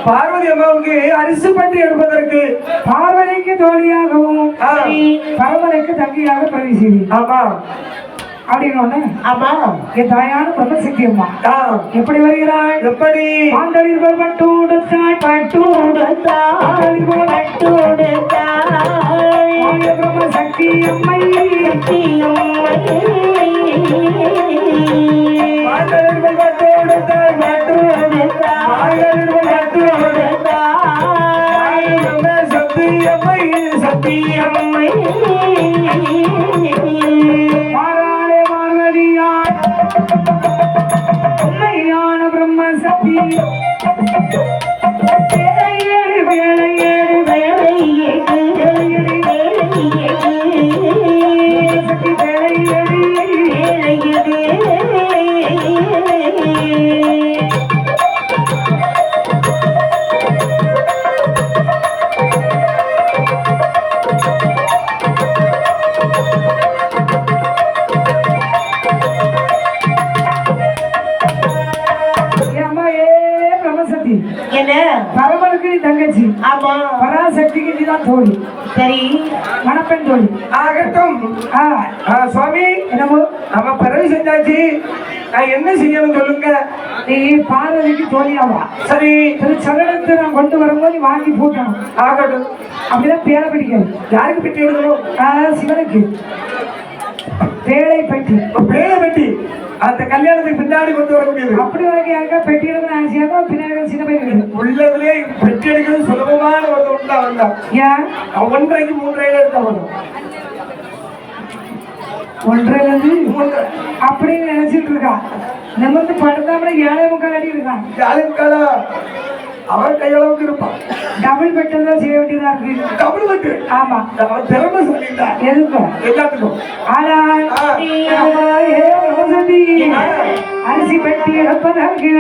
பார்வதி அம்மாவுக்கு அரிசி பற்றி எடுப்பதற்கு பார்வதிக்கு தோழியாகவும் பரமனுக்கு தங்கியாக பிரவேசி. ஆமா அப்படின்னு ஆமா என் தாயான பிரம்மசக்தி அம்மா எப்படி வருகிறாள்? எப்படி ஆண்டலில் பட்டு உடுத்தாள் பிரம்மசக்தி அம்மை சத்தியம்மை மாறாளே பார்வதியார் உண்மையான பிரம்மசக்தி பரமனுக்கு நீ தங்கச்சி. ஆமா பராசக்திக்கு நீதான் தோழி. சரி மணப்பெண் தோழி ஆகட்டும். சுவாமி என்னமோ நம்ம பிறகு செஞ்சாச்சு, நான் என்ன செய்யணும் சொல்லுங்க. நீ பார்வதிக்கு தோழியாவா? சரி சரணத்தை நான் கொண்டு வரும்போது வாங்கி போட்டணும். ஆகட்டும். அப்படிதான் பேரை பிடிக்காது. யாருக்கு பெட்டி எடுக்கணும்? சிவனுக்கு பேழை பெட்டி. பேழை பெட்டி அந்த கல்யாணத்துக்கு பின்னாடி கொண்டு வர முடியாது. அப்படி வரைக்கும் யாருக்கா பெட்டி எடுக்கணும் ஆசையாக பின்னாடி சின்ன பையன் உள்ளதுலேயே பெட்டி எடுக்கிறது சுலபமான ஒரு உண்டா வந்தா. ஏன் 1.5 3 எடுத்தா வரும். 1.5 அப்படின்னு நினைச்சிட்டு இருக்கா. நமக்கு படுத்தாமல 7.25 அடி இருக்கான். 7.25 அவன் கையளவுக்கு இருப்பான். டபுள் பெட்டல் தான் செய்ய வேண்டியதா இருக்கு. Double bed? ஆமா. அவன் திறமை சொல்லிட்டா. எதுக்கும் எல்லாத்துக்கும். ஆனால் அரிசி பெட்டி எடுப்பதற்கு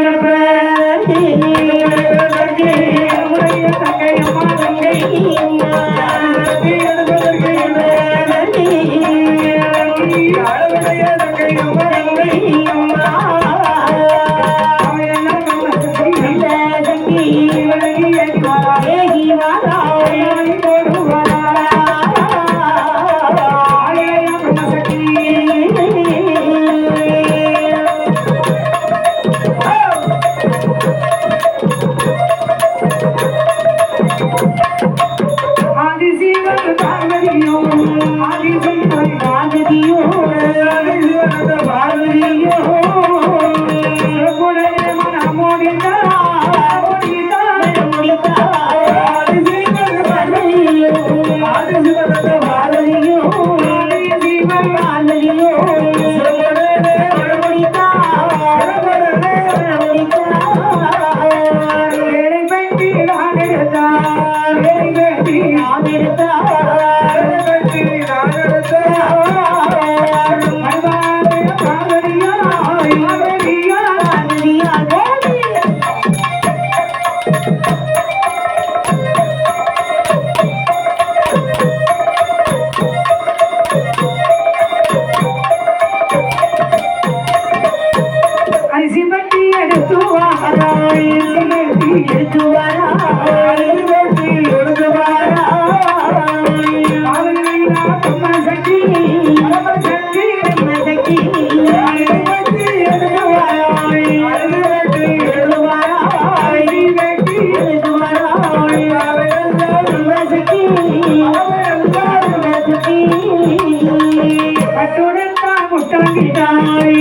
முட்டாங்கிட்டாய்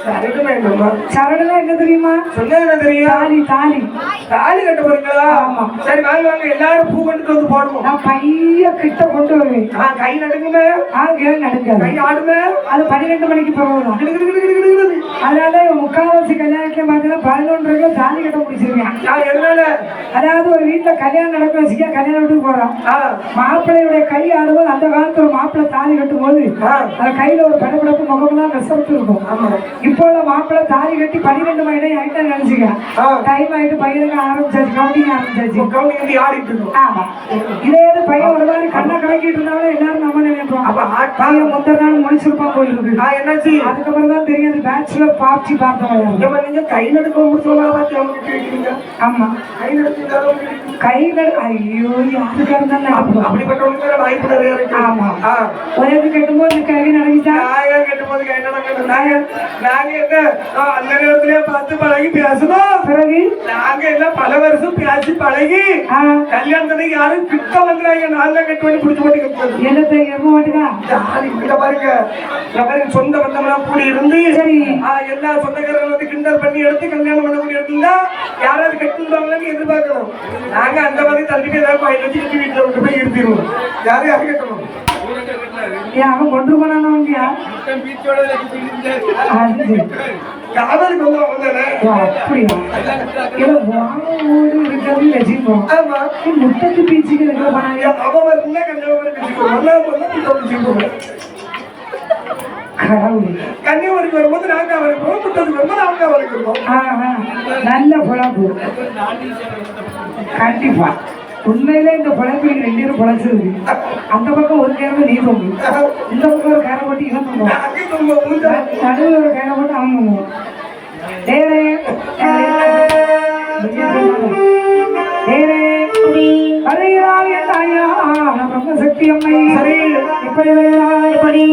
சரடுனா என்னம்மா? சரடுனா என்ன தெரியுமா? சொன்னா என்ன தெரியும்? தாலி தாலி தாலி கட்ட போறீங்களா? ஆமா. சரி வாங்க வாங்க, எல்லாரும் பூ கொண்டு வந்து போடுவோம். நான் பைய கிட்ட கொண்டு வருவேன். கை நடுங்குமே, கேள் நடுங்க, கை ஆடுமே. அது 12 மணிக்கு போகலாம். கிடு கிடு கிடு கிடு கிடு. அதனால முக்கால்வாசி கல்யாணத்துல பார்த்தீங்கன்னா 11:30 தாலி கட்ட முடிச்சிருக்கேன். எதனால? அதாவது ஒரு வீட்டுல கல்யாணம் நடக்க வச்சுக்க, கல்யாணம் வீட்டுக்கு போறோம். மாப்பிள்ளையுடைய கை ஆடும்போது அந்த காலத்துல ஒரு மாப்பிள்ளை தாலி கட்டும் போது அந்த கையில ஒரு படப்படப்பு முகமெல்லாம் விசரத்து இருக்கும். இப்போ உள்ள மாப்பிள்ளை தாலி கட்டி 12 மணி ஆயிட்டா நினைச்சுக்க, டைம் ஆயிட்டு பையனுக்கு ஆரம்பிச்சாச்சு, கவுண்டிங் ஆரம்பிச்சாச்சு. கவுண்டிங் ஆடிட்டு இருக்கும். ஆமா. இதே பையன் ஒரு மாதிரி கண்ணை கலக்கிட்டு இருந்தாலும் எல்லாரும் நம்ம நினைப்போம் பையன் மொத்த நாள் முடிச்சிருப்பான் போயிருக்கு. என்னாச்சு? அதுக்கப்புறம் தான் தெரியாது பேச்சுலர் பார்ட்டி பார்த்தவங்க. நீங்க கை நடுக்க முடிச்சோம். ஆமா, கை நடுக்க கை ஐயோ யாருக்கா இருந்தாலும் அப்படிப்பட்ட வாய்ப்பு நிறைய இருக்கு. ஆமா. ஒரே கட்டும்போது கை நடந்துச்சா? கட்டும்போது கை நடக்க நாங்க என்ன அந்த நேரத்திலே பார்த்து பழகி பேசணும். பிறகு நாங்க எல்லாம் பல வருஷம் பேசி பழகி கல்யாணத்துக்கு யாரும் கிட்ட வந்துறாங்க. நாங்க கட்டு பண்ணி பிடிச்சு போட்டு என்னத்தை எரும மாட்டுக்கா பாருங்க. சொந்த பந்தம்லாம் கூடி இருந்து சரி எல்லா சொந்தக்காரர்கள் வந்து கிண்டல் பண்ணி எடுத்து கல்யாணம் பண்ணக்கூடிய இடத்துல யாராவது கட்டுவாங்கன்னு எதிர்பார்க்கணும். நாங்க அந்த மாதிரி தள்ளிட்டு ஏதாவது கோயில் வச்சு கட்டி வீட்டுல விட்டு போய் இருத்திடுவோம். யாரும் யாரும் கட்டணும். அவன் கொண்டு போனானா? காதலுக்கு வந்து வந்தானே அப்படியா? இருக்கிறது வச்சுக்கோம். ஆமா, முட்டத்து பீச்சுக்கு எங்க போனாங்க? அவன் வந்து கன்னியாகுமரி கன்னியாகுமரிக்கு வரும்போது நாங்க அவருக்கு போவோம், முட்டத்துக்கு வரும்போது அவங்க அவருக்கு வருவோம். நல்ல பொழப்பு. கண்டிப்பா உண்மையிலே இந்த பொழப்பில் 2 பேரும் பொழைச்சிருக்கு. அந்த பக்கம் ஒரு கேரள நீ தொங்கு, இந்த பக்கம் ஒரு கேரை போட்டு இவன் தொங்குவோம், நடுவில் ஒரு கேரை போட்டு அவன் தொங்குவோம். பிரம்மசக்தி அம்மை எப்படி எப்படி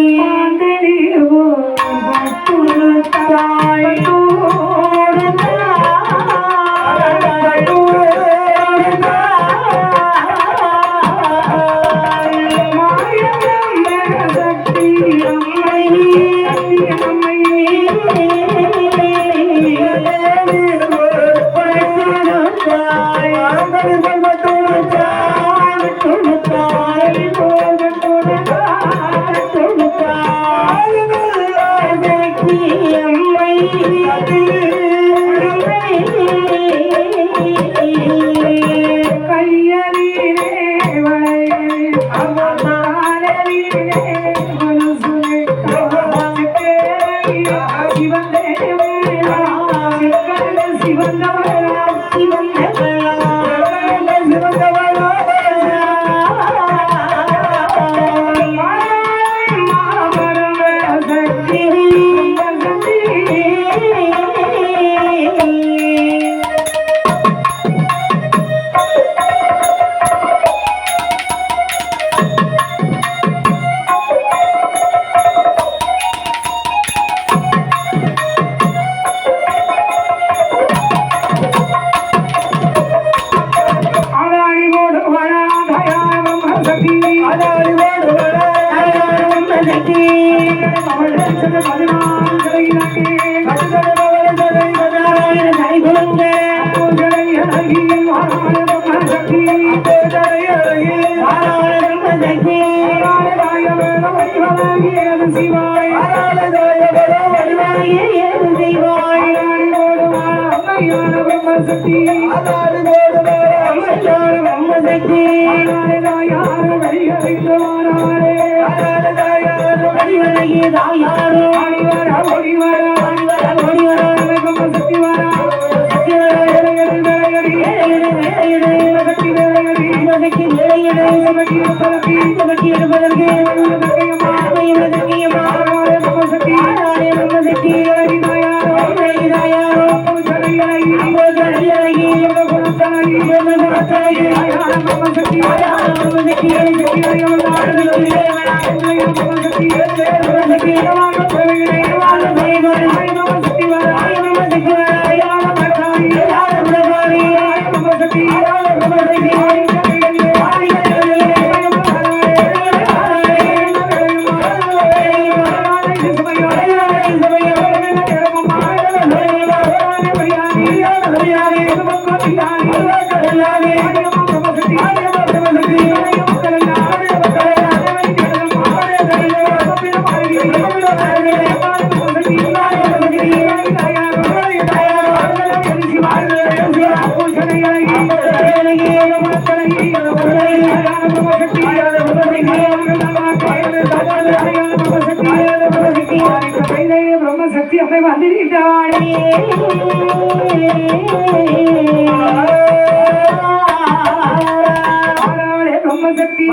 சக்திதானே பிரம்ம சக்தி